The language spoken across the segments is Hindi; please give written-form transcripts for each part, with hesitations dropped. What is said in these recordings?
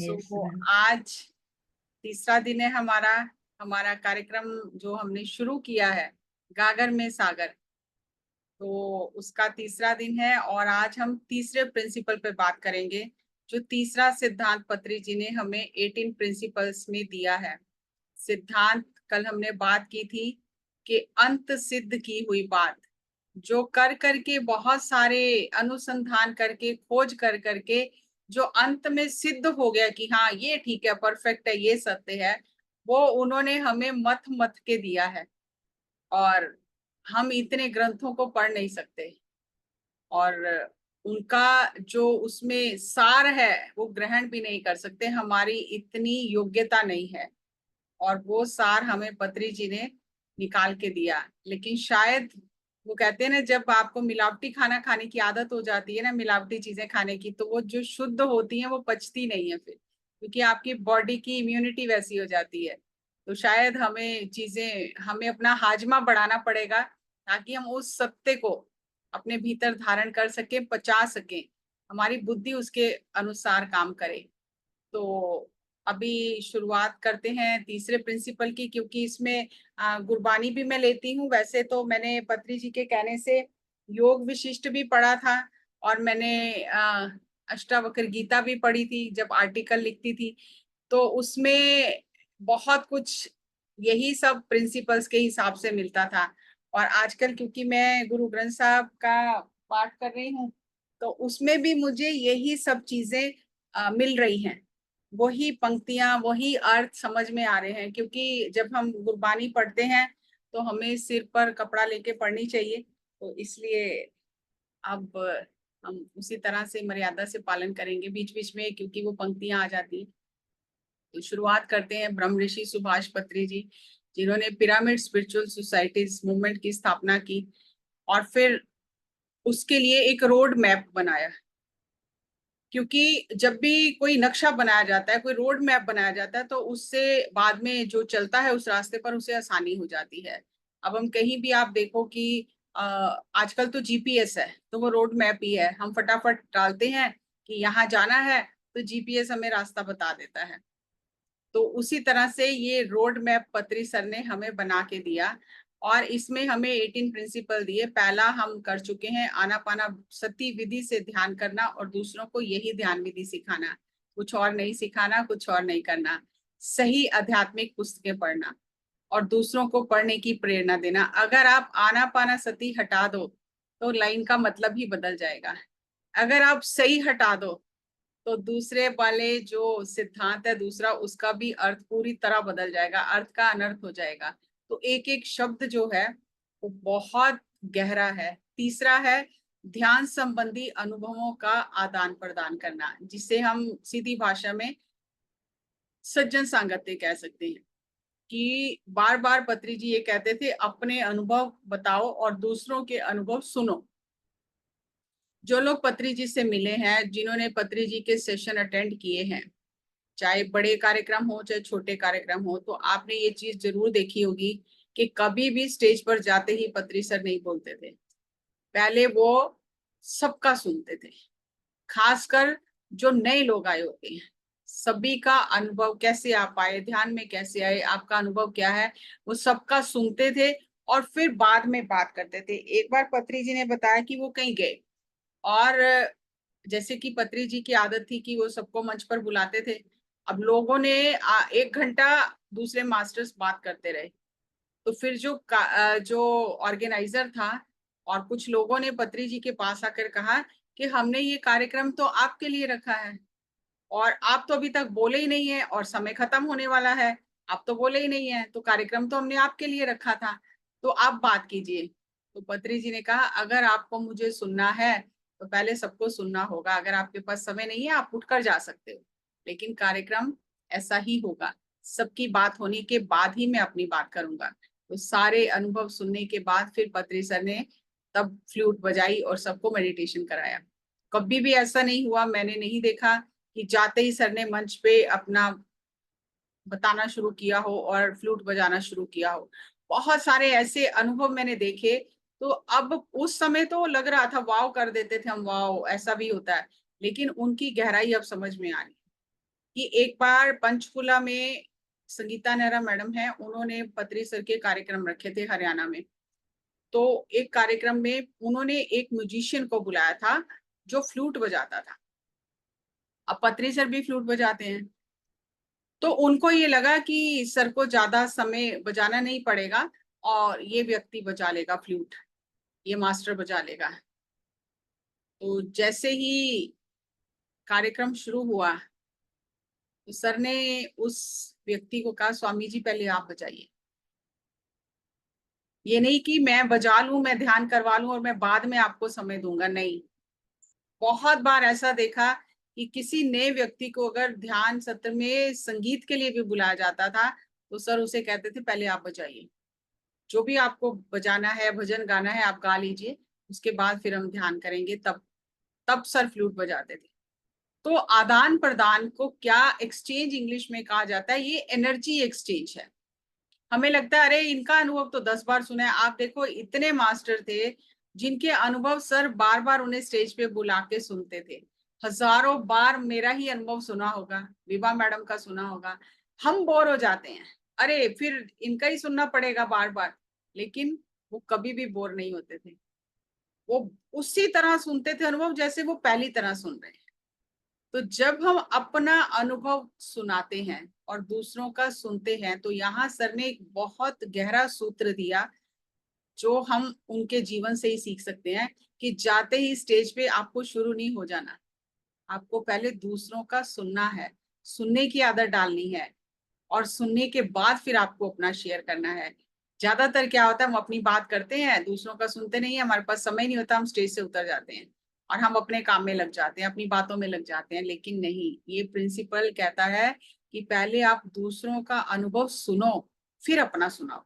Yes so ma'am. आज तीसरा दिन है हमारा हमारा कार्यक्रम जो हमने शुरू किया है, गागर में सागर। तो उसका तीसरा दिन है और आज हम तीसरे प्रिंसिपल पे बात करेंगे, जो तीसरा सिद्धांत पत्री जी ने हमें 18 प्रिंसिपल्स में दिया है। सिद्धांत कल हमने बात की थी कि अंत सिद्ध की हुई बात, जो कर करके बहुत सारे अनुसंधान करके खोज कर करके जो अंत में सिद्ध हो गया कि हाँ ये ठीक है, परफेक्ट है, ये सत्य है, वो उन्होंने हमें मथ मथ के दिया है। और हम इतने ग्रंथों को पढ़ नहीं सकते और उनका जो उसमें सार है वो ग्रहण भी नहीं कर सकते, हमारी इतनी योग्यता नहीं है। और वो सार हमें पत्री जी ने निकाल के दिया। लेकिन शायद वो कहते हैं ना, जब आपको मिलावटी खाना खाने की आदत हो जाती है ना, मिलावटी चीजें खाने की, तो वो जो शुद्ध होती हैं वो पचती नहीं है फिर, क्योंकि आपकी बॉडी की इम्यूनिटी वैसी हो जाती है। तो शायद हमें अपना हाजमा बढ़ाना पड़ेगा, ताकि हम उस सत्य को अपने भीतर धारण कर सके, पचा सके, हमारी बुद्धि उसके अनुसार काम करे। तो अभी शुरुआत करते हैं तीसरे प्रिंसिपल की, क्योंकि इसमें गुरबानी भी मैं लेती हूँ। वैसे तो मैंने पत्री जी के कहने से योग विशिष्ट भी पढ़ा था, और मैंने अष्टावक्र गीता भी पढ़ी थी जब आर्टिकल लिखती थी। तो उसमें बहुत कुछ यही सब प्रिंसिपल्स के हिसाब से मिलता था। और आजकल क्योंकि मैं गुरु ग्रंथ साहब का पाठ कर रही हूँ, तो उसमें भी मुझे यही सब चीजें मिल रही हैं। वही पंक्तियां, वही अर्थ समझ में आ रहे हैं, क्योंकि जब हम गुरबानी पढ़ते हैं तो हमें सिर पर कपड़ा लेके पढ़नी चाहिए। तो इसलिए अब हम उसी तरह से मर्यादा से पालन करेंगे बीच बीच में, क्योंकि वो पंक्तियां आ जाती हैं। तो शुरुआत करते हैं ब्रह्म ऋषि सुभाष पत्री जी, जिन्होंने पिरामिड स्पिरिचुअल सोसाइटीज मूवमेंट की स्थापना की, और फिर उसके लिए एक रोड मैप बनाया। क्योंकि जब भी कोई नक्शा बनाया जाता है, कोई रोड मैप बनाया जाता है, तो उससे बाद में जो चलता है उस रास्ते पर उसे आसानी हो जाती है। अब हम कहीं भी आप देखो कि आजकल तो जीपीएस है, तो वो रोड मैप ही है, हम फटाफट डालते हैं कि यहाँ जाना है, तो जीपीएस हमें रास्ता बता देता है। तो उसी तरह से ये रोड मैप पत्री सर ने हमें बना के दिया, और इसमें हमें 18 प्रिंसिपल दिए। पहला हम कर चुके हैं, आनापाना सती विधि से ध्यान करना और दूसरों को यही ध्यान विधि सिखाना, कुछ और नहीं सिखाना, कुछ और नहीं करना। सही आध्यात्मिक पुस्तकें पढ़ना और दूसरों को पढ़ने की प्रेरणा देना। अगर आप आनापाना सती हटा दो तो लाइन का मतलब ही बदल जाएगा। अगर आप सही हटा दो तो दूसरे वाले जो सिद्धांत है दूसरा, उसका भी अर्थ पूरी तरह बदल जाएगा, अर्थ का अनर्थ हो जाएगा। तो एक एक शब्द जो है वो बहुत गहरा है। तीसरा है ध्यान संबंधी अनुभवों का आदान प्रदान करना, जिसे हम सीधी भाषा में सज्जन सांगत्य कह सकते हैं। कि बार बार पत्री जी ये कहते थे, अपने अनुभव बताओ और दूसरों के अनुभव सुनो। जो लोग पत्री जी से मिले हैं, जिन्होंने पत्री जी के सेशन अटेंड किए हैं, चाहे बड़े कार्यक्रम हो चाहे छोटे कार्यक्रम हो, तो आपने ये चीज जरूर देखी होगी कि कभी भी स्टेज पर जाते ही पत्री सर नहीं बोलते थे। पहले वो सबका सुनते थे, खासकर जो नए लोग आए होते हैं, सभी का अनुभव, कैसे आप आए, ध्यान में कैसे आए, आपका अनुभव क्या है, वो सबका सुनते थे और फिर बाद में बात करते थे। एक बार पत्री जी ने बताया कि वो कहीं गए, और जैसे कि पत्री जी की आदत थी कि वो सबको मंच पर बुलाते थे। अब लोगों ने 1 घंटा दूसरे मास्टर्स बात करते रहे। तो फिर जो ऑर्गेनाइजर था और कुछ लोगों ने पत्री जी के पास आकर कहा कि हमने ये कार्यक्रम तो आपके लिए रखा है, और आप तो अभी तक बोले ही नहीं है, और समय खत्म होने वाला है, आप तो बोले ही नहीं है, तो कार्यक्रम तो हमने आपके लिए रखा था, तो आप बात कीजिए। तो पत्री जी ने कहा, अगर आपको मुझे सुनना है तो पहले सबको सुनना होगा। अगर आपके पास समय नहीं है आप उठकर जा सकते हो, लेकिन कार्यक्रम ऐसा ही होगा, सबकी बात होने के बाद ही मैं अपनी बात करूंगा। तो सारे अनुभव सुनने के बाद फिर पत्री सर ने तब फ्लूट बजाई और सबको मेडिटेशन कराया। कभी भी ऐसा नहीं हुआ, मैंने नहीं देखा कि जाते ही सर ने मंच पे अपना बताना शुरू किया हो और फ्लूट बजाना शुरू किया हो। बहुत सारे ऐसे अनुभव मैंने देखे। तो अब उस समय तो लग रहा था वाव कर देते थे हम, वाव ऐसा भी होता है, लेकिन उनकी गहराई अब समझ में आ रही है। कि एक बार पंचकुला में संगीता नेहरा मैडम है, उन्होंने पत्री सर के कार्यक्रम रखे थे हरियाणा में। तो एक कार्यक्रम में उन्होंने एक म्यूजिशियन को बुलाया था जो फ्लूट बजाता था। अब पत्री सर भी फ्लूट बजाते हैं, तो उनको ये लगा कि सर को ज्यादा समय बजाना नहीं पड़ेगा और ये व्यक्ति बजा लेगा फ्लूट, ये मास्टर बजा लेगा। तो जैसे ही कार्यक्रम शुरू हुआ तो सर ने उस व्यक्ति को कहा, स्वामी जी पहले आप बजाइए। ये नहीं कि मैं बजा लूं, मैं ध्यान करवा लूं और मैं बाद में आपको समय दूंगा, नहीं। बहुत बार ऐसा देखा कि किसी नए व्यक्ति को अगर ध्यान सत्र में संगीत के लिए भी बुलाया जाता था तो सर उसे कहते थे पहले आप बजाइए, जो भी आपको बजाना है, भजन गाना है, आप गा लीजिए, उसके बाद फिर हम ध्यान करेंगे। तब तब सर फ्लूट बजाते थे। तो आदान प्रदान को क्या एक्सचेंज इंग्लिश में कहा जाता है, ये एनर्जी एक्सचेंज है। हमें लगता है अरे इनका अनुभव तो 10 बार सुना है। आप देखो इतने मास्टर थे जिनके अनुभव सर बार बार उन्हें स्टेज पे बुला के सुनते थे। हजारों बार मेरा ही अनुभव सुना होगा, विभा मैडम का सुना होगा। हम बोर हो जाते हैं, अरे फिर इनका ही सुनना पड़ेगा बार बार, लेकिन वो कभी भी बोर नहीं होते थे। वो उसी तरह सुनते थे अनुभव जैसे वो पहली तरह सुन रहे हैं। तो जब हम अपना अनुभव सुनाते हैं और दूसरों का सुनते हैं, तो यहाँ सर ने एक बहुत गहरा सूत्र दिया जो हम उनके जीवन से ही सीख सकते हैं कि जाते ही स्टेज पे आपको शुरू नहीं हो जाना, आपको पहले दूसरों का सुनना है, सुनने की आदत डालनी है और सुनने के बाद फिर आपको अपना शेयर करना है। ज्यादातर क्या होता है, हम अपनी बात करते हैं, दूसरों का सुनते नहीं है, हमारे पास समय नहीं होता, हम स्टेज से उतर जाते हैं और हम अपने काम में लग जाते हैं, अपनी बातों में लग जाते हैं। लेकिन नहीं, ये प्रिंसिपल कहता है कि पहले आप दूसरों का अनुभव सुनो, फिर अपना सुनाओ।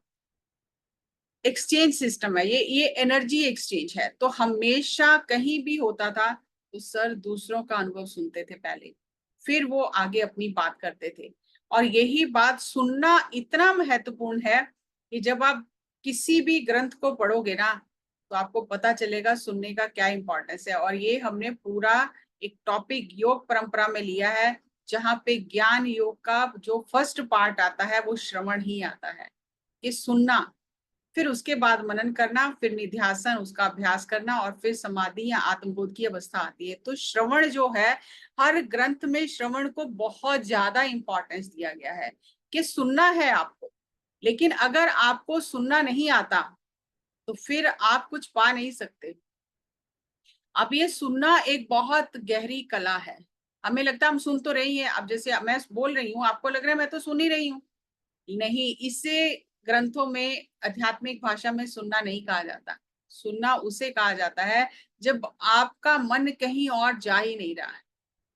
एक्सचेंज सिस्टम है ये एनर्जी एक्सचेंज है। तो हमेशा कहीं भी होता था तो सर दूसरों का अनुभव सुनते थे पहले, फिर वो आगे अपनी बात करते थे। और यही बात सुनना इतना महत्वपूर्ण है कि जब आप किसी भी ग्रंथ को पढ़ोगे ना तो आपको पता चलेगा सुनने का क्या इंपॉर्टेंस है। और ये हमने पूरा एक टॉपिक योग परंपरा में लिया है, जहाँ पे ज्ञान योग का जो फर्स्ट पार्ट आता है वो श्रवण ही आता है, कि सुनना, फिर उसके बाद मनन करना, फिर निध्यासन उसका अभ्यास करना और फिर समाधि या आत्मबोध की अवस्था आती है। तो श्रवण जो है, हर ग्रंथ में श्रवण को बहुत ज्यादा इंपॉर्टेंस दिया गया है कि सुनना है आपको। लेकिन अगर आपको सुनना नहीं आता तो फिर आप कुछ पा नहीं सकते। अब ये सुनना एक बहुत गहरी कला है। हमें लगता है हम सुन तो रही हैं, अब जैसे मैं बोल रही हूँ आपको लग रहा है मैं तो सुन ही रही हूँ, नहीं, इसे ग्रंथों में आध्यात्मिक भाषा में सुनना नहीं कहा जाता। सुनना उसे कहा जाता है जब आपका मन कहीं और जा ही नहीं रहा है,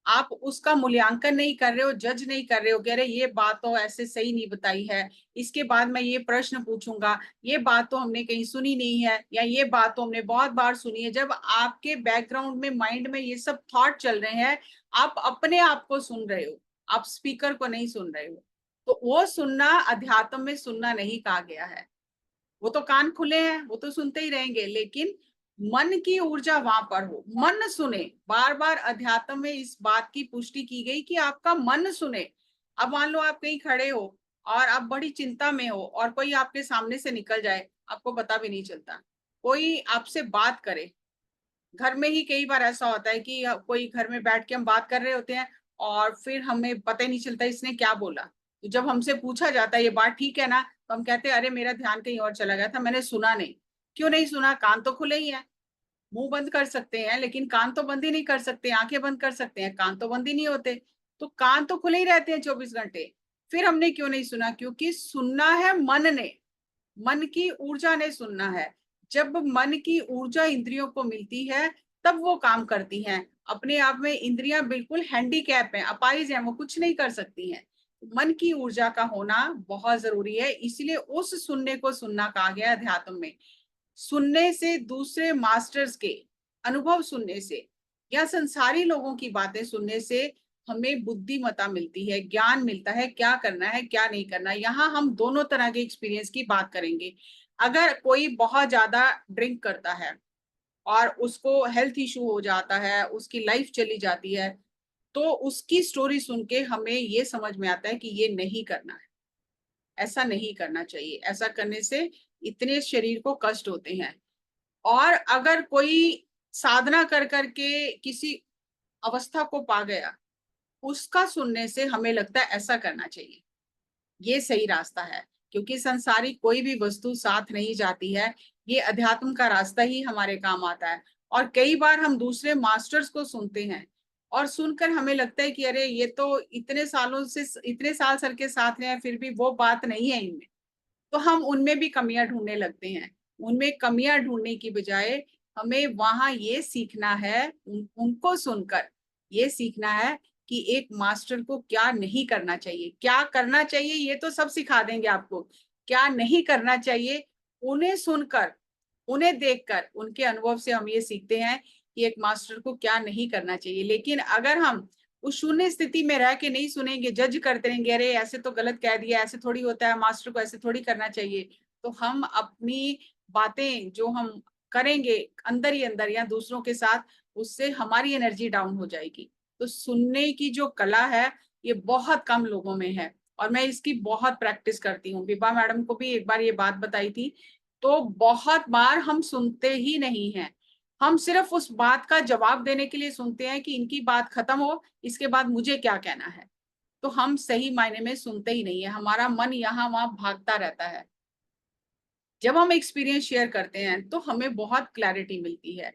आप उसका मूल्यांकन नहीं कर रहे हो, जज नहीं कर रहे हो, कह रहे ये बात तो ऐसे सही नहीं बताई है, इसके बाद मैं ये प्रश्न पूछूंगा, ये बात तो हमने कहीं सुनी नहीं है, या ये बात तो हमने बहुत बार सुनी है। जब आपके बैकग्राउंड में, माइंड में ये सब थॉट चल रहे हैं, आप अपने आप को सुन रहे हो, आप स्पीकर को नहीं सुन रहे हो। तो वो सुनना अध्यात्म में सुनना नहीं कहा गया है। वो तो कान खुले हैं, वो तो सुनते ही रहेंगे, लेकिन मन की ऊर्जा वहां पर हो, मन सुने। बार बार अध्यात्म में इस बात की पुष्टि की गई कि आपका मन सुने। अब मान लो आप कहीं खड़े हो और आप बड़ी चिंता में हो और कोई आपके सामने से निकल जाए, आपको पता भी नहीं चलता। कोई आपसे बात करे, घर में ही कई बार ऐसा होता है कि कोई घर में बैठ के हम बात कर रहे होते हैं और फिर हमें पता ही नहीं चलता इसने क्या बोला। तो जब हमसे पूछा जाता है ये बात ठीक है ना, तो हम कहते हैं अरे मेरा ध्यान कहीं और चला गया था, मैंने सुना नहीं। क्यों नहीं सुना? कान तो खुले ही है। मुंह बंद कर सकते हैं लेकिन कान तो बंद ही नहीं कर सकते, आंखें बंद कर सकते हैं, कान तो बंद ही नहीं होते। तो कान तो खुले ही रहते हैं 24 घंटे। फिर हमने क्यों नहीं सुना? क्योंकि सुनना है मन ने, मन की ऊर्जा ने सुनना है। जब मन की ऊर्जा इंद्रियों को मिलती है तब वो काम करती हैं। अपने आप में इंद्रियां बिल्कुल हैंडीकैप हैं, अपाहिज हैं, वो कुछ नहीं कर सकती हैं। मन की ऊर्जा का होना बहुत जरूरी है, इसलिए उस सुनने को सुनना कहा गया अध्यात्म में। सुनने से, दूसरे मास्टर्स के अनुभव सुनने से या संसारी लोगों की बातें सुनने से हमें बुद्धिमता मिलती है, ज्ञान मिलता है, क्या करना है क्या नहीं करना। यहाँ हम दोनों तरह के एक्सपीरियंस की बात करेंगे। अगर कोई बहुत ज्यादा ड्रिंक करता है और उसको हेल्थ इशू हो जाता है, उसकी लाइफ चली जाती है, तो उसकी स्टोरी सुन के हमें ये समझ में आता है कि ये नहीं करना है, ऐसा नहीं करना चाहिए, ऐसा करने से इतने शरीर को कष्ट होते हैं। और अगर कोई साधना कर करके किसी अवस्था को पा गया, उसका सुनने से हमें लगता है ऐसा करना चाहिए, ये सही रास्ता है। क्योंकि संसारिक कोई भी वस्तु साथ नहीं जाती है, ये अध्यात्म का रास्ता ही हमारे काम आता है। और कई बार हम दूसरे मास्टर्स को सुनते हैं और सुनकर हमें लगता है कि अरे ये तो इतने सालों से, इतने साल सर के साथ हैं, फिर भी वो बात नहीं है इनमें, तो हम उनमें भी कमियां ढूंढने लगते हैं। उनमें कमियां ढूंढने की बजाय हमें वहां ये सीखना है, उनको सुनकर ये सीखना है कि एक मास्टर को क्या नहीं करना चाहिए, क्या करना चाहिए ये तो सब सिखा देंगे आपको, क्या नहीं करना चाहिए उन्हें सुनकर, उन्हें देखकर, उनके अनुभव से हम ये सीखते हैं कि एक मास्टर को क्या नहीं करना चाहिए। लेकिन अगर हम उस शून्य स्थिति में रह के नहीं सुनेंगे, जज करते रहेंगे, अरे ऐसे तो गलत कह दिया, ऐसे थोड़ी होता है, मास्टर को ऐसे थोड़ी करना चाहिए, तो हम अपनी बातें जो हम करेंगे अंदर ही अंदर या दूसरों के साथ, उससे हमारी एनर्जी डाउन हो जाएगी। तो सुनने की जो कला है ये बहुत कम लोगों में है, और मैं इसकी बहुत प्रैक्टिस करती हूँ। विभा मैडम को भी एक बार ये बात बताई थी। तो बहुत बार हम सुनते ही नहीं हैं, हम सिर्फ उस बात का जवाब देने के लिए सुनते हैं कि इनकी बात खत्म हो, इसके बाद मुझे क्या कहना है। तो हम सही मायने में सुनते ही नहीं है, हमारा मन यहाँ वहां भागता रहता है। जब हम एक्सपीरियंस शेयर करते हैं तो हमें बहुत क्लैरिटी मिलती है।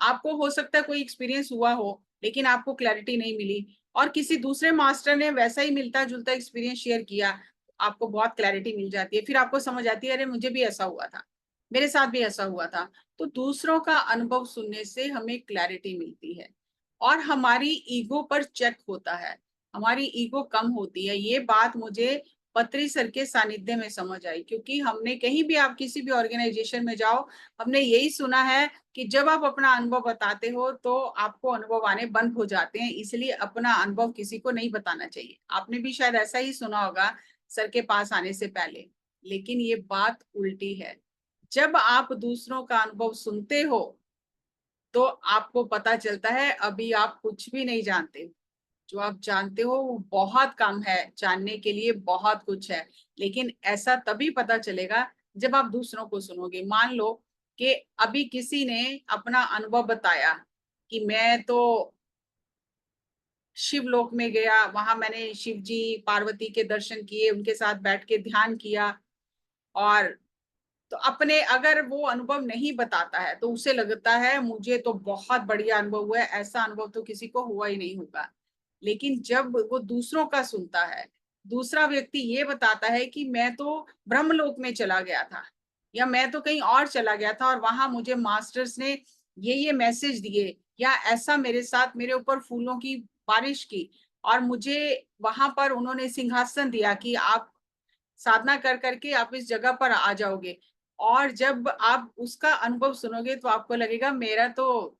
आपको हो सकता है कोई एक्सपीरियंस हुआ हो लेकिन आपको क्लैरिटी नहीं मिली, और किसी दूसरे मास्टर ने वैसा ही मिलता जुलता एक्सपीरियंस शेयर किया, आपको बहुत क्लैरिटी मिल जाती है। फिर आपको समझ आती है अरे मुझे भी ऐसा हुआ था, मेरे साथ भी ऐसा हुआ था। तो दूसरों का अनुभव सुनने से हमें क्लैरिटी मिलती है और हमारी ईगो पर चेक होता है, हमारी ईगो कम होती है। ये बात मुझे पत्री सर के सानिध्य में समझ आई, क्योंकि हमने कहीं भी, आप किसी भी ऑर्गेनाइजेशन में जाओ, हमने यही सुना है कि जब आप अपना अनुभव बताते हो तो आपको अनुभव आने बंद हो जाते हैं, इसलिए अपना अनुभव किसी को नहीं बताना चाहिए। आपने भी शायद ऐसा ही सुना होगा सर के पास आने से पहले। लेकिन ये बात उल्टी है, जब आप दूसरों का अनुभव सुनते हो तो आपको पता चलता है अभी आप कुछ भी नहीं जानते, जो आप जानते हो वो बहुत कम है, जानने के लिए बहुत कुछ है। लेकिन ऐसा तभी पता चलेगा जब आप दूसरों को सुनोगे। मान लो कि अभी किसी ने अपना अनुभव बताया कि मैं तो शिवलोक में गया, वहां मैंने शिव जी पार्वती के दर्शन किए, उनके साथ बैठ के ध्यान किया। और तो अपने अगर वो अनुभव नहीं बताता है तो उसे लगता है मुझे तो बहुत बढ़िया अनुभव हुआ है, ऐसा अनुभव तो किसी को हुआ ही नहीं होगा। लेकिन जब वो दूसरों का सुनता है, दूसरा व्यक्ति ये बताता है कि मैं तो ब्रह्मलोक में चला गया था, या मैं तो कहीं और चला गया था और वहां मुझे मास्टर्स ने ये मैसेज दिए, या ऐसा मेरे साथ, मेरे ऊपर फूलों की बारिश की, और मुझे वहां पर उन्होंने सिंहासन दिया कि आप साधना कर करके आप इस जगह पर आ जाओगे। और जब आप उसका अनुभव सुनोगे तो आपको लगेगा मेरा तो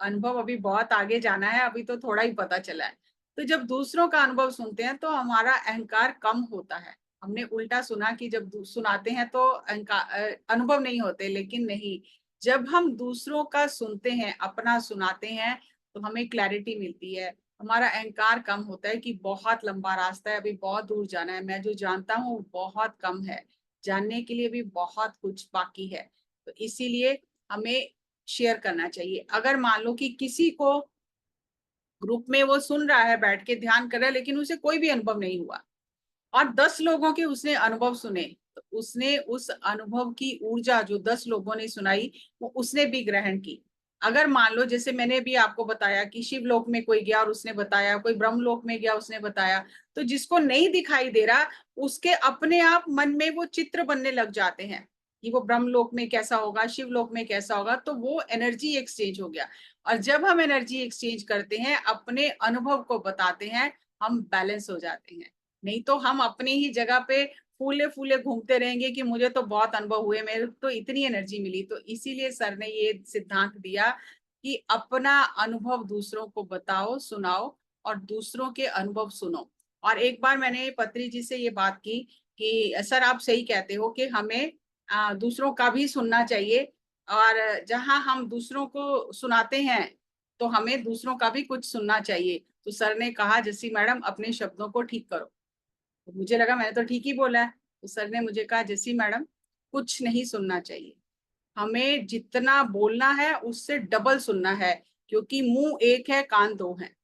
अनुभव अभी बहुत आगे जाना है, अभी तो थोड़ा ही पता चला है। तो जब दूसरों का अनुभव सुनते हैं तो हमारा अहंकार कम होता है। हमने उल्टा सुना कि जब सुनाते हैं तो अहंकार, अनुभव नहीं होते, लेकिन नहीं, जब हम दूसरों का सुनते हैं, अपना सुनाते हैं, तो हमें क्लैरिटी मिलती है, हमारा अहंकार कम होता है कि बहुत लंबा रास्ता है, अभी बहुत दूर जाना है, मैं जो जानता हूँ बहुत कम है, जानने के लिए भी बहुत कुछ बाकी है। तो इसीलिए हमें शेयर करना चाहिए। अगर मान लो कि किसी को ग्रुप में वो सुन रहा है, बैठ के ध्यान कर रहा है, लेकिन उसे कोई भी अनुभव नहीं हुआ, और 10 लोगों के उसने अनुभव सुने, तो उसने उस अनुभव की ऊर्जा जो 10 लोगों ने सुनाई वो उसने भी ग्रहण की। अगर मान लो जैसे मैंने भी आपको बताया कि शिवलोक में कोई गया और उसने बताया, कोई ब्रह्मलोक में गया उसने बताया, तो जिसको नहीं दिखाई दे रहा उसके अपने आप मन में वो चित्र बनने लग जाते हैं कि वो ब्रह्मलोक में कैसा होगा, शिवलोक में कैसा होगा। तो वो एनर्जी एक्सचेंज हो गया। और जब हम एनर्जी एक्सचेंज करते हैं, अपने अनुभव को बताते हैं, हम बैलेंस हो जाते हैं। नहीं तो हम अपनी ही जगह पे फूले फूले घूमते रहेंगे कि मुझे तो बहुत अनुभव हुए, मेरे तो इतनी एनर्जी मिली। तो इसीलिए सर ने ये सिद्धांत दिया कि अपना अनुभव दूसरों को बताओ, सुनाओ, और दूसरों के अनुभव सुनो। और एक बार मैंने पत्री जी से ये बात की कि सर आप सही कहते हो कि हमें दूसरों का भी सुनना चाहिए, और जहां हम दूसरों को सुनाते हैं तो हमें दूसरों का भी कुछ सुनना चाहिए। तो सर ने कहा जस्सी मैडम अपने शब्दों को ठीक करो। तो मुझे लगा मैंने तो ठीक ही बोला है। तो सर ने मुझे कहा जस्सी मैडम कुछ नहीं सुनना चाहिए, हमें जितना बोलना है उससे डबल सुनना है, क्योंकि मुंह एक है कान दो हैं।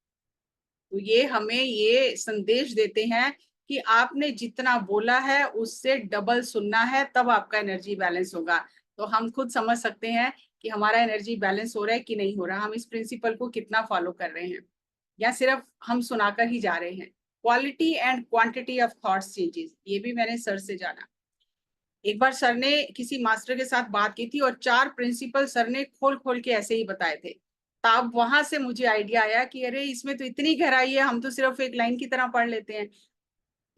तो ये हमें ये संदेश देते हैं कि आपने जितना बोला है उससे डबल सुनना है, तब आपका एनर्जी बैलेंस होगा। तो हम खुद समझ सकते हैं कि हमारा एनर्जी बैलेंस हो रहा है कि नहीं हो रहा, हम इस प्रिंसिपल को कितना फॉलो कर रहे हैं, या सिर्फ हम सुनाकर ही जा रहे हैं। Quality and quantity of thoughts changes, ये भी मैंने सर से जाना। एक बार सर ने किसी मास्टर के साथ बात की थी और 4 प्रिंसिपल सर ने खोल खोल के ऐसे ही बताए थे। तब वहां से मुझे आइडिया आया कि अरे इसमें तो इतनी गहराई है, हम तो सिर्फ एक लाइन की तरह पढ़ लेते हैं।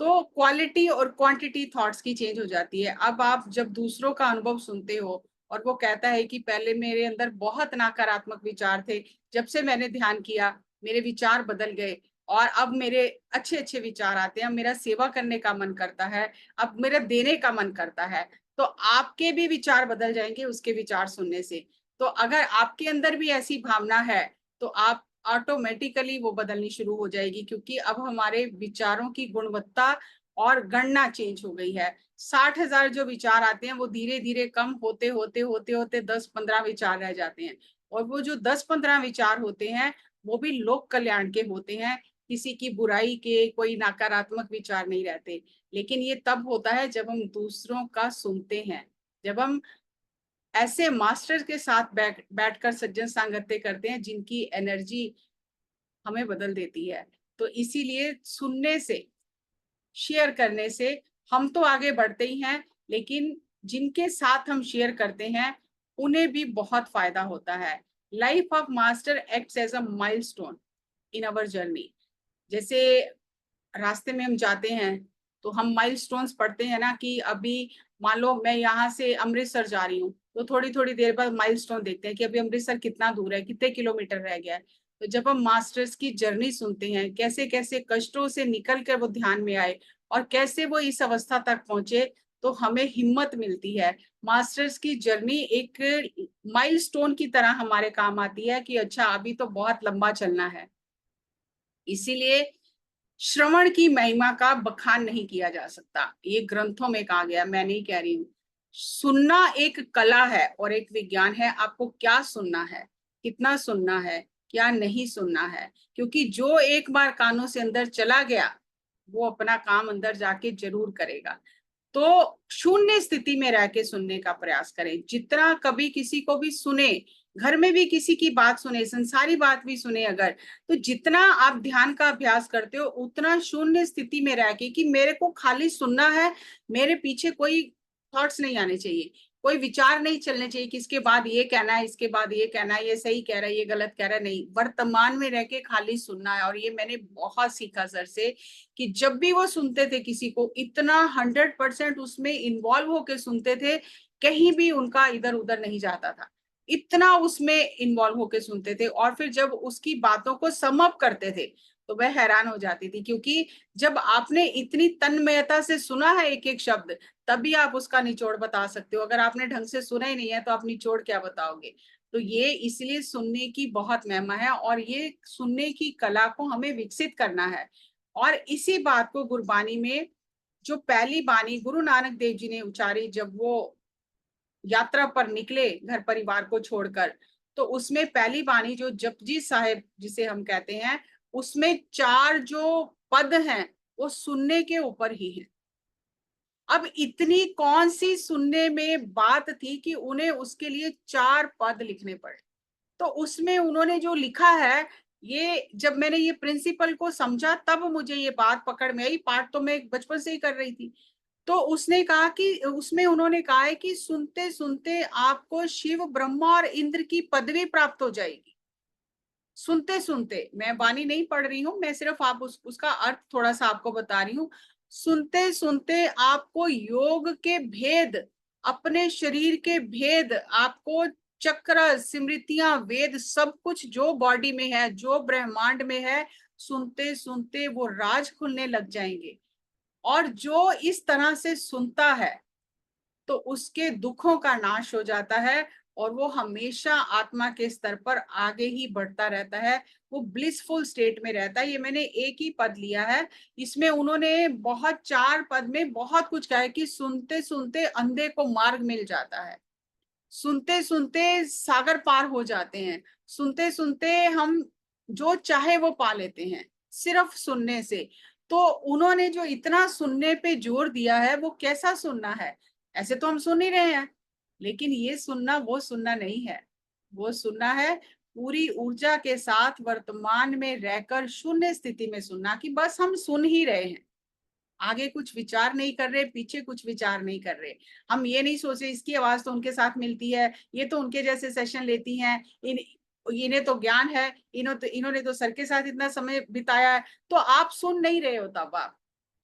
तो क्वालिटी और क्वांटिटी थॉट्स की चेंज हो जाती है। अब आप जब दूसरों का अनुभव सुनते हो और वो कहता है कि पहले मेरे अंदर बहुत नकारात्मक विचार थे, जब से मैंने ध्यान किया मेरे विचार बदल गए और अब मेरे अच्छे अच्छे विचार आते हैं, मेरा सेवा करने का मन करता है, अब मेरा देने का मन करता है। तो आपके भी विचार बदल जाएंगे उसके विचार सुनने से। तो अगर आपके अंदर भी ऐसी भावना है तो आप ऑटोमेटिकली वो बदलनी शुरू हो जाएगी, क्योंकि अब हमारे विचारों की गुणवत्ता और गणना चेंज हो गई है। 60,000 जो विचार आते हैं वो धीरे धीरे कम होते होते होते होते 10-15 विचार रह जाते हैं। और वो जो 10-15 विचार होते हैं वो भी लोक कल्याण के होते हैं, किसी की बुराई के, कोई नकारात्मक विचार नहीं रहते। लेकिन ये तब होता है जब हम दूसरों का सुनते हैं, जब हम ऐसे मास्टर्स के साथ बैठकर सज्जन सांगत्य करते हैं जिनकी एनर्जी हमें बदल देती है। तो इसीलिए सुनने से, शेयर करने से हम तो आगे बढ़ते ही हैं, लेकिन जिनके साथ हम शेयर करते हैं उन्हें भी बहुत फायदा होता है। Life of master acts as a milestone in our journey. जैसे रास्ते में हम जाते हैं तो हम माइलस्टोन्स पढ़ते हैं ना, कि अभी मान लो मैं यहाँ से अमृतसर जा रही हूँ तो थोड़ी थोड़ी देर बाद माइलस्टोन देखते हैं कि अभी अमृतसर कितना दूर है, कितने किलोमीटर रह गया है। तो जब हम मास्टर्स की जर्नी सुनते हैं, कैसे कैसे कष्टों से निकल कर वो ध्यान में आए और कैसे वो इस अवस्था तक पहुंचे, तो हमें हिम्मत मिलती है। मास्टर्स की जर्नी एक माइलस्टोन की तरह हमारे काम आती है कि अच्छा अभी तो बहुत लंबा चलना है। इसीलिए श्रवण की महिमा का बखान नहीं किया जा सकता, ये ग्रंथों में कहा गया, मैं नहीं कह रही हूँ। सुनना एक कला है और एक विज्ञान है। आपको क्या सुनना है, कितना सुनना है, क्या नहीं सुनना है, क्योंकि जो एक बार कानों से अंदर चला गया वो अपना काम अंदर जाके जरूर करेगा। तो शून्य स्थिति में रह के सुनने का प्रयास करें। जितना कभी किसी को भी सुने, घर में भी किसी की बात सुने, संसारी बात भी सुने अगर, तो जितना आप ध्यान का अभ्यास करते हो उतना शून्य स्थिति में रह के कि मेरे को खाली सुनना है, मेरे पीछे कोई थॉट्स नहीं आने चाहिए, कोई विचार नहीं चलने चाहिए कि इसके बाद ये कहना है, इसके बाद ये कहना है, ये सही कह रहा है, ये गलत कह रहा है। नहीं, वर्तमान में रह के खाली सुनना है। और ये मैंने बहुत सीखा सर से कि जब भी वो सुनते थे किसी को, इतना 100% उसमें इन्वॉल्व होके सुनते थे, कहीं भी उनका इधर उधर नहीं जाता था, इतना उसमें इन्वॉल्व होके सुनते थे। और फिर जब उसकी बातों को सम अप करते थे तो वह हैरान हो जाती थी, क्योंकि जब आपने इतनी तन्मयता से सुना है एक एक शब्द, तभी आप उसका निचोड़ बता सकते हो। अगर आपने ढंग से सुना ही नहीं है तो आप निचोड़ क्या बताओगे। तो ये इसलिए सुनने की बहुत महिमा है और ये सुनने की कला को हमें विकसित करना है। और इसी बात को गुरबानी में, जो पहली बानी गुरु नानक देव जी ने उचारी जब वो यात्रा पर निकले घर परिवार को छोड़कर, तो उसमें पहली बानी जो जपजी साहिब जिसे हम कहते हैं, उसमें 4 जो पद हैं वो सुनने के ऊपर ही है। अब इतनी कौन सी सुनने में बात थी कि उन्हें उसके लिए 4 पद लिखने पड़े। तो उसमें उन्होंने जो लिखा है, ये जब मैंने ये प्रिंसिपल को समझा तब मुझे ये बात पकड़ में आई। पाठ तो मैं बचपन से ही कर रही थी। तो उसने कहा कि उसमें उन्होंने कहा है कि सुनते सुनते आपको शिव ब्रह्मा और इंद्र की पदवी प्राप्त हो जाएगी। सुनते सुनते, मैं वाणी नहीं पढ़ रही हूँ, मैं सिर्फ आप उसका अर्थ थोड़ा सा आपको बता रही हूँ। सुनते सुनते आपको योग के भेद, अपने शरीर के भेद, आपको चक्र, स्मृतियां, वेद, सब कुछ जो बॉडी में है, जो ब्रह्मांड में है, सुनते सुनते वो राज खुलने लग जाएंगे। और जो इस तरह से सुनता है तो उसके दुखों का नाश हो जाता है। और वो हमेशा आत्मा के स्तर पर आगे ही बढ़ता रहता है, वो ब्लिसफुल स्टेट में रहता है। ये मैंने एक ही पद लिया है, इसमें उन्होंने बहुत 4 पद में बहुत कुछ कहा है कि सुनते सुनते अंधे को मार्ग मिल जाता है, सुनते सुनते सागर पार हो जाते हैं, सुनते सुनते हम जो चाहे वो पा लेते हैं सिर्फ सुनने से। तो उन्होंने जो इतना सुनने पे जोर दिया है, वो कैसा सुनना है? ऐसे तो हम सुन ही रहे हैं, लेकिन ये सुनना वो सुनना नहीं है। वो सुनना है पूरी ऊर्जा के साथ वर्तमान में रहकर शून्य स्थिति में सुनना, कि बस हम सुन ही रहे हैं, आगे कुछ विचार नहीं कर रहे, पीछे कुछ विचार नहीं कर रहे। हम ये नहीं सोच रहे इसकी आवाज तो उनके साथ मिलती है, ये तो उनके जैसे सेशन लेती हैं, इन्हें तो ज्ञान है, इन्होंने तो सर के साथ इतना समय बिताया है। तो आप सुन नहीं रहे हो, तब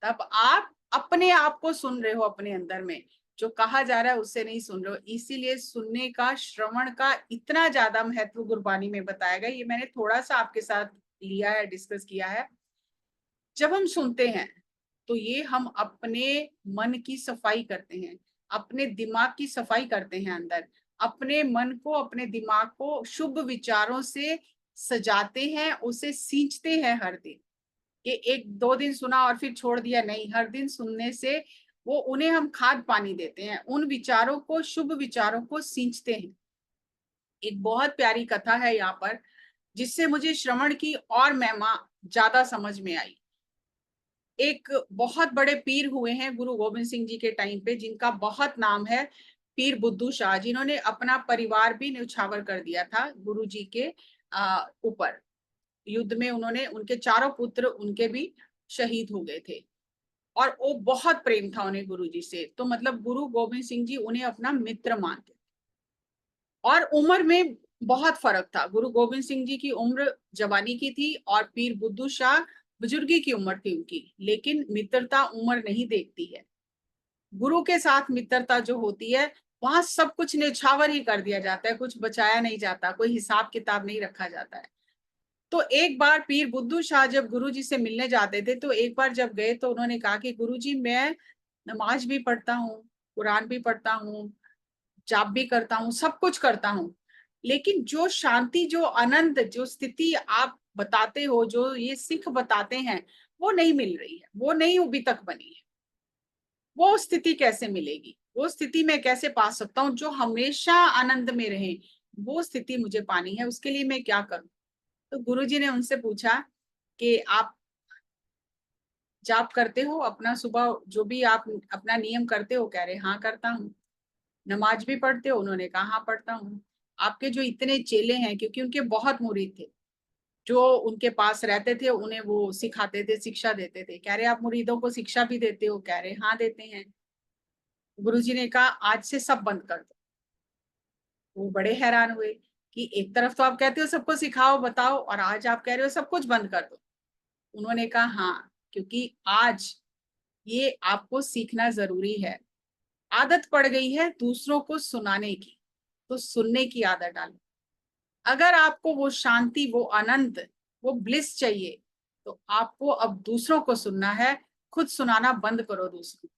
आप अपने आप को सुन रहे हो, अपने अंदर में जो कहा जा रहा है उससे नहीं सुन रहे हो। इसीलिए सुनने का, श्रवण का इतना ज्यादा महत्व गुरबानी में बताया गया। ये मैंने थोड़ा सा आपके साथ लिया है, डिस्कस किया है। जब हम सुनते हैं तो ये हम अपने मन की सफाई करते हैं, अपने दिमाग की सफाई करते हैं अंदर, अपने मन को, अपने दिमाग को शुभ विचारों से सजाते हैं, उसे सींचते हैं हर दिन। ये 1-2 दिन सुना और फिर छोड़ दिया नहीं, हर दिन सुनने से वो, उन्हें हम खाद पानी देते हैं, उन विचारों को, शुभ विचारों को सींचते हैं। एक बहुत प्यारी कथा है यहाँ पर, जिससे मुझे श्रवण की और महिमा ज्यादा समझ में आई। एक बहुत बड़े पीर हुए हैं गुरु गोविंद सिंह जी के टाइम पे, जिनका बहुत नाम है पीर बुद्धू शाह, जिन्होंने अपना परिवार भी न्यौछावर कर दिया था गुरु जी के ऊपर। युद्ध में उन्होंने, उनके चारों पुत्र उनके भी शहीद हो गए थे, और वो बहुत प्रेम था उन्हें गुरु जी से। तो मतलब गुरु गोविंद सिंह जी उन्हें अपना मित्र मानते, और उम्र में बहुत फर्क था। गुरु गोविंद सिंह जी की उम्र जवानी की थी और पीर बुद्धू शाह बुजुर्गी की उम्र थी उनकी, लेकिन मित्रता उम्र नहीं देखती है। गुरु के साथ मित्रता जो होती है, वहां सब कुछ न्यौछावर ही कर दिया जाता है, कुछ बचाया नहीं जाता, कोई हिसाब किताब नहीं रखा जाता है। तो एक बार पीर बुद्धू शाह जब गुरु जी से मिलने जाते थे, तो एक बार जब गए तो उन्होंने कहा कि गुरु जी, मैं नमाज भी पढ़ता हूँ, कुरान भी पढ़ता हूँ, जाप भी करता हूँ, सब कुछ करता हूँ, लेकिन जो शांति, जो आनंद, जो स्थिति आप बताते हो, जो ये सिख बताते हैं, वो नहीं मिल रही है, वो नहीं अभी तक बनी है। वो स्थिति कैसे मिलेगी? वो स्थिति मैं कैसे पा सकता हूँ जो हमेशा आनंद में रहे? वो स्थिति मुझे पानी है, उसके लिए मैं क्या करूं? तो गुरुजी ने उनसे पूछा कि आप जाप करते हो अपना, सुबह जो भी आप अपना नियम करते हो? कह रहे हाँ करता हूँ। नमाज भी पढ़ते हो? उन्होंने कहा हाँ पढ़ता हूँ। आपके जो इतने चेले हैं, क्योंकि उनके बहुत मुरीद थे, जो उनके पास रहते थे, उन्हें वो सिखाते थे, शिक्षा देते थे। कह रहे आप मुरीदों को शिक्षा भी देते हो? कह रहे हाँ देते हैं। गुरुजी ने कहा आज से सब बंद कर दो। वो बड़े हैरान हुए कि एक तरफ तो आप कहते हो सबको सिखाओ बताओ, और आज आप कह रहे हो सब कुछ बंद कर दो। उन्होंने कहा हाँ, क्योंकि आज ये आपको सीखना जरूरी है। आदत पड़ गई है दूसरों को सुनाने की, तो सुनने की आदत डालो। अगर आपको वो शांति, वो आनंद, वो ब्लिस चाहिए, तो आपको अब दूसरों को सुनना है। खुद सुनाना बंद करो, दूसरों को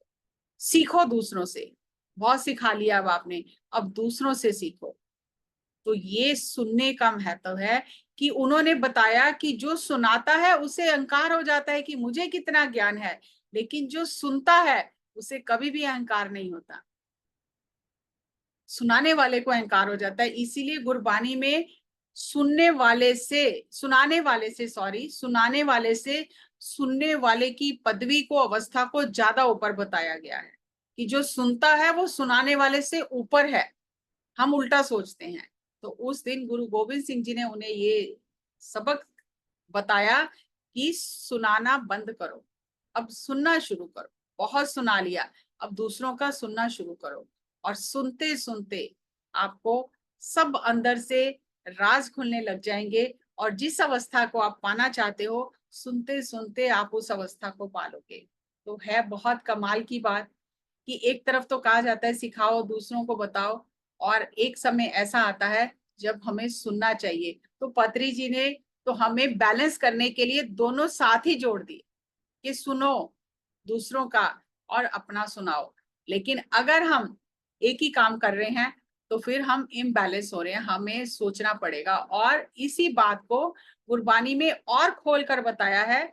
सीखो, दूसरों से बहुत सिखा लिया अब आपने, अब दूसरों से सीखो। तो ये सुनने का महत्व है, कि उन्होंने बताया कि जो सुनाता है उसे अहंकार हो जाता है कि मुझे कितना ज्ञान है, लेकिन जो सुनता है उसे कभी भी अहंकार नहीं होता। सुनाने वाले को अहंकार हो जाता है। इसीलिए गुरबानी में सुनाने वाले से सुनने वाले की पदवी को, अवस्था को ज्यादा ऊपर बताया गया है, कि जो सुनता है वो सुनाने वाले से ऊपर है। हम उल्टा सोचते हैं। तो उस दिन गुरु गोविंद सिंह जी ने उन्हें ये सबक बताया कि सुनाना बंद करो, अब सुनना शुरू करो। बहुत सुना लिया, अब दूसरों का सुनना शुरू करो। और सुनते सुनते आपको सब अंदर से राज खुलने लग जाएंगे, और जिस अवस्था को आप पाना चाहते हो, सुनते सुनते आप उस अवस्था को पालोगे। तो है बहुत कमाल की बात, कि एक तरफ तो कहा जाता है सिखाओ, दूसरों को बताओ, और एक समय ऐसा आता है जब हमें सुनना चाहिए। तो पत्री जी ने तो हमें बैलेंस करने के लिए दोनों साथ ही जोड़ दिए, कि सुनो दूसरों का और अपना सुनाओ। लेकिन अगर हम एक ही काम कर रहे हैं, तो फिर हम इम्बैलेंस हो रहे हैं, हमें सोचना पड़ेगा। और इसी बात को गुरबानी में और खोल कर बताया है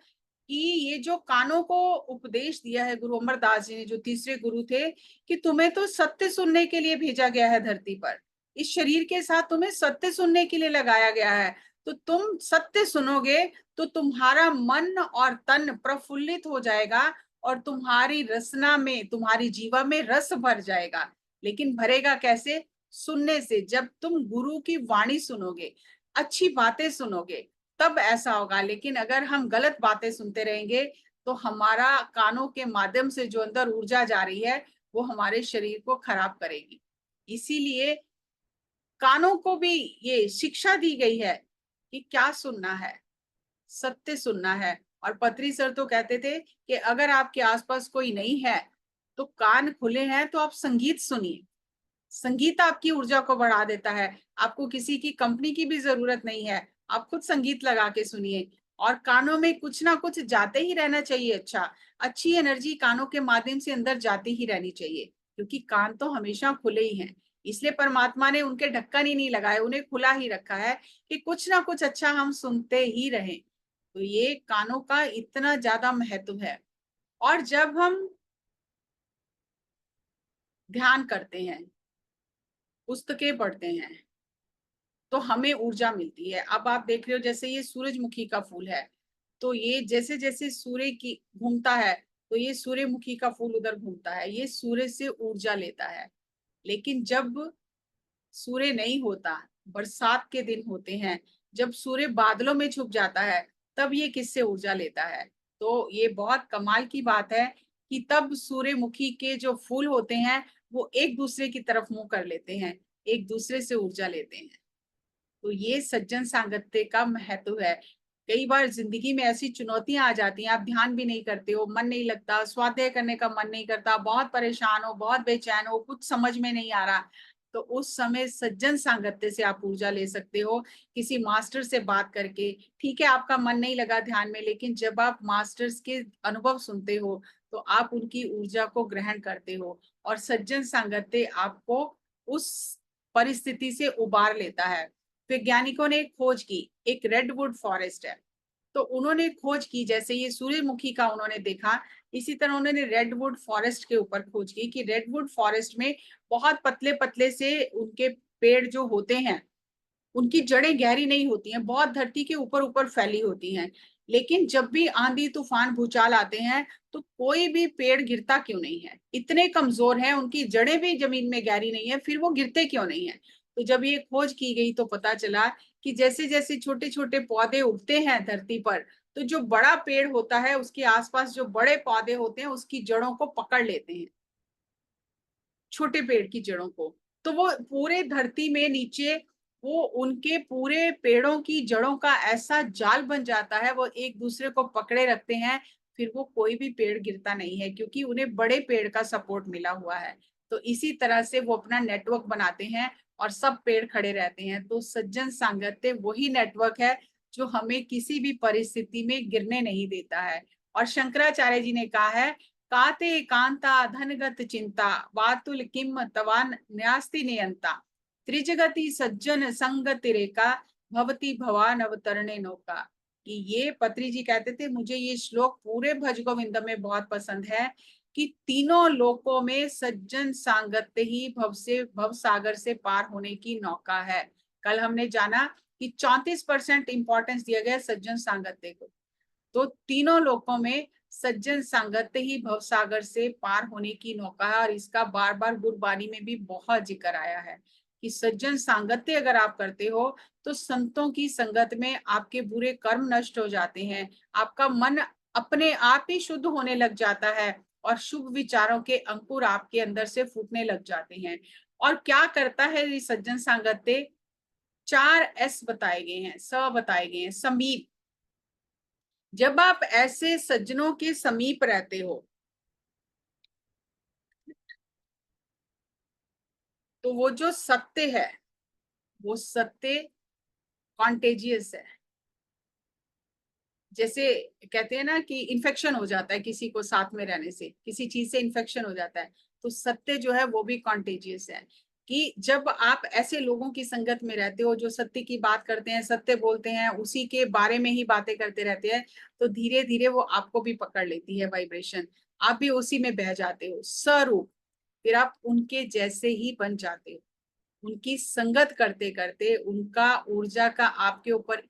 कि ये जो कानों को उपदेश दिया है गुरु अमरदास जी ने, जो तीसरे गुरु थे, कि तुम्हें तो सत्य सुनने के लिए भेजा गया है धरती पर, इस शरीर के साथ तुम्हें सत्य सुनने के लिए लगाया गया है। तो तुम सत्य सुनोगे तो तुम्हारा मन और तन प्रफुल्लित हो जाएगा और तुम्हारी रसना में, तुम्हारी जीवा में रस भर जाएगा। लेकिन भरेगा कैसे? सुनने से। जब तुम गुरु की वाणी सुनोगे, अच्छी बातें सुनोगे, तब ऐसा होगा। लेकिन अगर हम गलत बातें सुनते रहेंगे तो हमारा कानों के माध्यम से जो अंदर ऊर्जा जा रही है वो हमारे शरीर को खराब करेगी। इसीलिए कानों को भी ये शिक्षा दी गई है कि क्या सुनना है, सत्य सुनना है। और पत्री सर तो कहते थे कि अगर आपके आसपास कोई नहीं है तो कान खुले हैं तो आप संगीत सुनिए। संगीत आपकी ऊर्जा को बढ़ा देता है। आपको किसी की कंपनी की भी जरूरत नहीं है, आप खुद संगीत लगा के सुनिए। और कानों में कुछ ना कुछ जाते ही रहना चाहिए। अच्छी एनर्जी कानों के माध्यम से अंदर जाती ही रहनी चाहिए, क्योंकि कान तो हमेशा खुले ही हैं। इसलिए परमात्मा ने उनके ढक्कन ही नहीं लगाए, उन्हें खुला ही रखा है कि कुछ ना कुछ अच्छा हम सुनते ही रहें। तो ये कानों का इतना ज्यादा महत्व है। और जब हम ध्यान करते हैं, पुस्तकें पढ़ते हैं, तो हमें ऊर्जा मिलती है। अब आप देख रहे हो जैसे ये सूरजमुखी का फूल है, तो ये जैसे जैसे सूर्य की घूमता है तो ये सूर्यमुखी का फूल उधर घूमता है, ये सूर्य से ऊर्जा लेता है। लेकिन जब सूर्य नहीं होता, बरसात के दिन होते हैं, जब सूर्य बादलों में छुप जाता है, तब ये किससे ऊर्जा लेता है? तो ये बहुत कमाल की बात है कि तब सूर्यमुखी के जो फूल होते हैं वो एक दूसरे की तरफ मुंह कर लेते हैं, एक दूसरे से ऊर्जा लेते हैं। तो ये सज्जन सांगत्य का महत्व है। कई बार जिंदगी में ऐसी चुनौतियां आ जाती हैं, आप ध्यान भी नहीं करते हो, मन नहीं लगता, स्वाध्याय करने का मन नहीं करता, बहुत परेशान हो, बहुत बेचैन हो, कुछ समझ में नहीं आ रहा, तो उस समय सज्जन सांगत्य से आप ऊर्जा ले सकते हो। किसी मास्टर से बात करके, ठीक है आपका मन नहीं लगा ध्यान में, लेकिन जब आप मास्टर्स के अनुभव सुनते हो तो आप उनकी ऊर्जा को ग्रहण करते हो। और सज्जन सांगत्य आपको उस परिस्थिति से उबार लेता है। वैज्ञानिकों ने खोज की, एक रेडवुड फॉरेस्ट है, तो उन्होंने खोज की, जैसे ये सूर्यमुखी का उन्होंने देखा, इसी तरह उन्होंने रेडवुड फॉरेस्ट के ऊपर खोज की कि रेडवुड फॉरेस्ट में बहुत पतले पतले से उनके पेड़ जो होते हैं, उनकी जड़ें गहरी नहीं होती हैं, बहुत धरती के ऊपर ऊपर फैली होती हैं। लेकिन जब भी आंधी तूफान भूचाल आते हैं तो कोई भी पेड़ गिरता क्यों नहीं है? इतने कमजोर हैं, उनकी जड़ें भी जमीन में गहरी नहीं है, फिर वो गिरते क्यों नहीं है? तो जब ये खोज की गई तो पता चला कि जैसे जैसे छोटे छोटे पौधे उगते हैं धरती पर, तो जो बड़ा पेड़ होता है उसके आसपास जो बड़े पौधे होते हैं उसकी जड़ों को पकड़ लेते हैं, छोटे पेड़ की जड़ों को। तो वो पूरे धरती में नीचे, वो उनके पूरे पेड़ों की जड़ों का ऐसा जाल बन जाता है, वो एक दूसरे को पकड़े रखते हैं, फिर वो कोई भी पेड़ गिरता नहीं है, क्योंकि उन्हें बड़े पेड़ का सपोर्ट मिला हुआ है। तो इसी तरह से वो अपना नेटवर्क बनाते हैं और सब पेड़ खड़े रहते हैं। तो सज्जन सांगत्य वही नेटवर्क है जो हमें किसी भी परिस्थिति में गिरने नहीं देता है। और शंकराचार्य जी ने कहा है, काते कांता धनगत चिंता वातुल किम तवा न्यास्ति नियंता त्रिजगति सज्जन संगति रेखा भवती भवान अवतरणे नौका। कि ये पत्री जी कहते थे, मुझे ये श्लोक पूरे भज गोविंद में बहुत पसंद है कि तीनों लोकों में सज्जन सांगत्य ही भव सागर से पार होने की नौका है। कल हमने जाना कि 34% इंपॉर्टेंस दिया गया सज्जन सांगत्य को। तो तीनों लोकों में सज्जन संगत ही भवसागर से पार होने की नौका है। और इसका बार बार गुरबानी में भी बहुत जिक्र आया है कि सज्जन सांगत्य अगर आप करते हो तो संतों की संगत में आपके बुरे कर्म नष्ट हो जाते हैं, आपका मन अपने आप ही शुद्ध होने लग जाता है और शुभ विचारों के अंकुर आपके अंदर से फूटने लग जाते हैं। और क्या करता है ये सज्जन सांगत्य? 4 S बताए गए हैं, बताए गए हैं, समीप। जब आप ऐसे सज्जनों के समीप रहते हो तो वो जो सत्य है, वो सत्य कॉन्टेजियस है। जैसे कहते हैं ना कि इन्फेक्शन हो जाता है किसी को साथ में रहने से, किसी चीज से इन्फेक्शन हो जाता है, तो सत्य जो है वो भी कॉन्टेजियस है। कि जब आप ऐसे लोगों की संगत में रहते हो जो सत्य की बात करते हैं, सत्य बोलते हैं, उसी के बारे में ही बातें करते रहते हैं, तो धीरे धीरे वो आपको भी पकड़ लेती है वाइब्रेशन, आप भी उसी में बह जाते हो स्वरूप, फिर आप उनके जैसे ही बन जाते हो। उनकी संगत करते करते उनका ऊर्जा का आपके ऊपर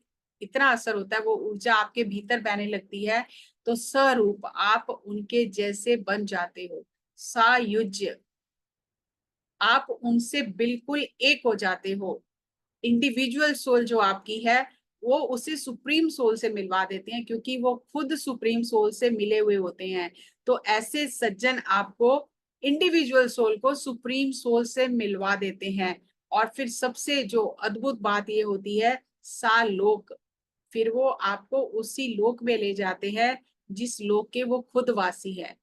इतना असर होता है, वो ऊर्जा आपके भीतर बहने लगती है, तो स्वरूप आप उनके जैसे बन जाते हो। सायुज्य, आप उनसे बिल्कुल एक हो जाते हो। इंडिविजुअल सोल जो आपकी है वो उसे सुप्रीम सोल से मिलवा देते हैं, क्योंकि वो खुद सुप्रीम सोल से मिले हुए होते हैं। तो ऐसे सज्जन आपको इंडिविजुअल सोल को सुप्रीम सोल से मिलवा देते हैं। और फिर सबसे जो अद्भुत बात ये होती है, सालोक, फिर वो आपको उसी लोक में ले जाते हैं जिस लोक के वो खुद वासी है।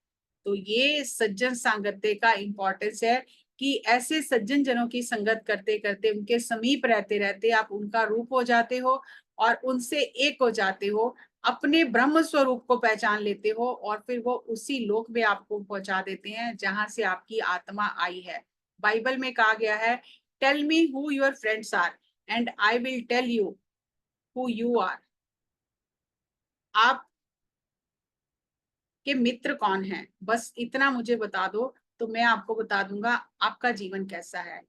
तो ये सज्जन सांगत्य का इंपॉर्टेंस है कि ऐसे सज्जन जनों की संगत करते करते, उनके समीप रहते रहते आप उनका रूप हो जाते हो और उनसे एक हो जाते हो, अपने ब्रह्म स्वरूप को पहचान लेते हो, और फिर वो उसी लोक में आपको पहुंचा देते हैं जहां से आपकी आत्मा आई है। बाइबल में कहा गया है, tell me who your friends are and I will tell you who you are. आप के मित्र कौन है, बस इतना मुझे बता दो, तो मैं आपको बता दूंगा आपका जीवन कैसा है।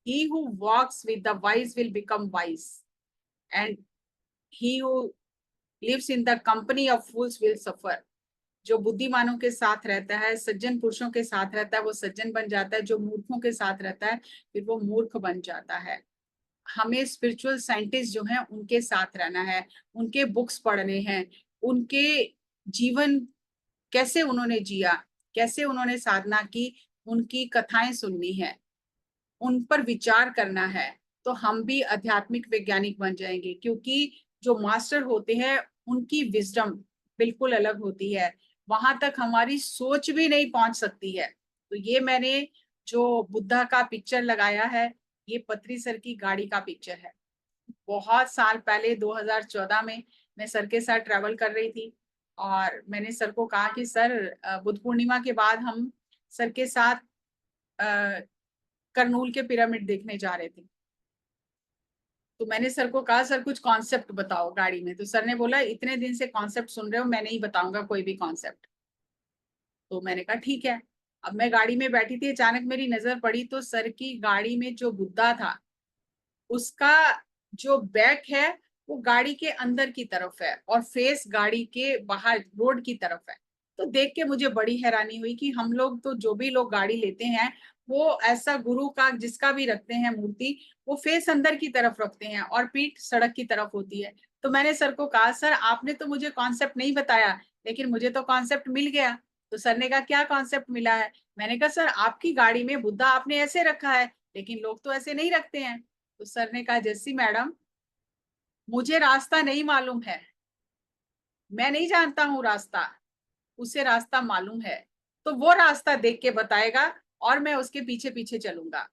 He who walks with the wise will become wise, and he who lives in the company of fools will suffer। जो बुद्धिमानों के साथ रहता है, सज्जन पुरुषों के साथ रहता है, वो सज्जन बन जाता है। जो मूर्खों के साथ रहता है, फिर वो मूर्ख बन जाता है। हमें स्पिरिचुअल साइंटिस्ट जो हैं उनके साथ रहना है, उनके बुक्स पढ़ने हैं, उनके जीवन कैसे उन्होंने जिया, कैसे उन्होंने साधना की, उनकी कथाएं सुननी है, उन पर विचार करना है। तो हम भी आध्यात्मिक वैज्ञानिक बन जाएंगे, क्योंकि जो मास्टर होते हैं उनकी विजडम बिल्कुल अलग होती है, वहां तक हमारी सोच भी नहीं पहुंच सकती है। तो ये मैंने जो बुद्धा का पिक्चर लगाया है, ये पत्री सर की गाड़ी का पिक्चर है। बहुत साल पहले 2014 में मैं सर के साथ ट्रैवल कर रही थी, और मैंने सर को कहा कि सर, बुद्ध पूर्णिमा के बाद हम सर के साथ करनूल के पिरामिड देखने जा रहे थे। तो मैंने सर को कहा, सर कुछ कॉन्सेप्ट बताओ गाड़ी में। तो सर ने बोला, इतने दिन से कॉन्सेप्ट सुन रहे हो, मैं नहीं बताऊंगा कोई भी कॉन्सेप्ट। तो मैंने कहा ठीक है। अब मैं गाड़ी में बैठी थी, अचानक मेरी नजर पड़ी तो सर की गाड़ी में जो बुद्धा था, उसका जो बैक है वो गाड़ी के अंदर की तरफ है और फेस गाड़ी के बाहर रोड की तरफ है। तो देख के मुझे बड़ी हैरानी हुई कि हम लोग तो, जो भी लोग गाड़ी लेते हैं, वो ऐसा गुरु का जिसका भी रखते हैं मूर्ति, वो फेस अंदर की तरफ रखते हैं और पीठ सड़क की तरफ होती है। तो मैंने सर को कहा, सर आपने तो मुझे कॉन्सेप्ट नहीं बताया, लेकिन मुझे तो कॉन्सेप्ट मिल गया। तो सर ने कहा, क्या कॉन्सेप्ट मिला है? मैंने कहा, सर आपकी गाड़ी में बुद्धा आपने ऐसे रखा है, लेकिन लोग तो ऐसे नहीं रखते हैं। तो सर ने कहा, जैसी मैडम, मुझे रास्ता नहीं मालूम है, मैं नहीं जानता हूँ रास्ता, उसे रास्ता मालूम है, तो वो रास्ता देख के बताएगा और मैं उसके पीछे पीछे चलूंगा।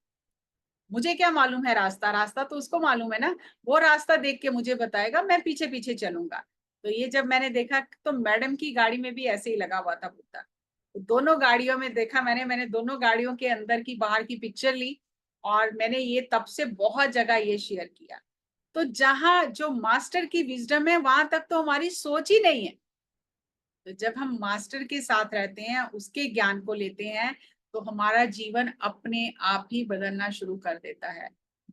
मुझे क्या मालूम है रास्ता, रास्ता तो उसको मालूम है ना, वो रास्ता देख के मुझे बताएगा, मैं पीछे पीछे चलूंगा। तो ये जब मैंने देखा, तो मैडम की गाड़ी में भी ऐसे ही लगा हुआ था बुद्धा। तो दोनों गाड़ियों में देखा मैंने दोनों गाड़ियों के अंदर की बाहर की पिक्चर ली, और मैंने ये तब से बहुत जगह ये शेयर किया। तो जहां जो मास्टर की विजडम है, वहां तक तो हमारी सोच ही नहीं है। तो जब हम मास्टर के साथ रहते हैं, उसके ज्ञान को लेते हैं, तो हमारा जीवन अपने आप ही बदलना शुरू कर देता है,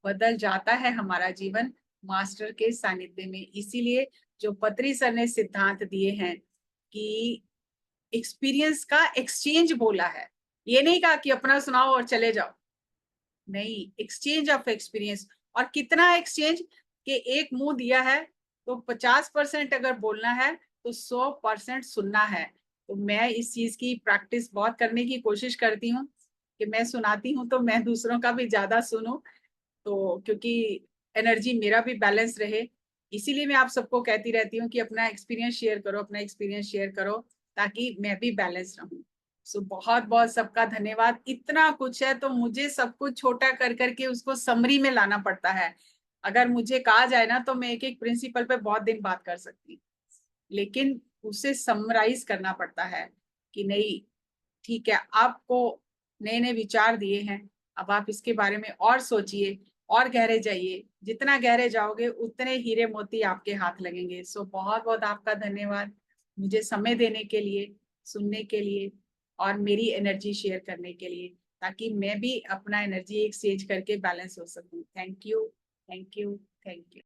बदल जाता है हमारा जीवन मास्टर के सानिध्य में। इसीलिए जो पत्री सर ने सिद्धांत दिए हैं कि एक्सपीरियंस का एक्सचेंज बोला है, ये नहीं कहा कि अपना सुनाओ और चले जाओ, नहीं, एक्सचेंज ऑफ एक्सपीरियंस। और कितना एक्सचेंज, कि एक मुंह दिया है तो 50% अगर बोलना है तो 100% सुनना है। तो मैं इस चीज की प्रैक्टिस बहुत करने की कोशिश करती हूँ कि मैं सुनाती हूँ तो मैं दूसरों का भी ज्यादा सुनूं, तो क्योंकि एनर्जी मेरा भी बैलेंस रहे। इसीलिए मैं आप सबको कहती रहती हूँ कि अपना एक्सपीरियंस शेयर करो, अपना एक्सपीरियंस शेयर करो, ताकि मैं भी बैलेंस रहूं। सो बहुत बहुत सबका धन्यवाद। इतना कुछ है तो मुझे सब कुछ छोटा कर करके उसको समरी में लाना पड़ता है। अगर मुझे कहा जाए ना, तो मैं एक एक प्रिंसिपल पे बहुत दिन बात कर सकती हूँ, लेकिन उसे समराइज करना पड़ता है कि नहीं, ठीक है, आपको नए नए विचार दिए हैं, अब आप इसके बारे में और सोचिए और गहरे जाइए, जितना गहरे जाओगे उतने हीरे मोती आपके हाथ लगेंगे। सो बहुत बहुत आपका धन्यवाद मुझे समय देने के लिए, सुनने के लिए और मेरी एनर्जी शेयर करने के लिए, ताकि मैं भी अपना एनर्जी एक स्टेज करके बैलेंस हो सकूं। Thank you, thank you, thank you.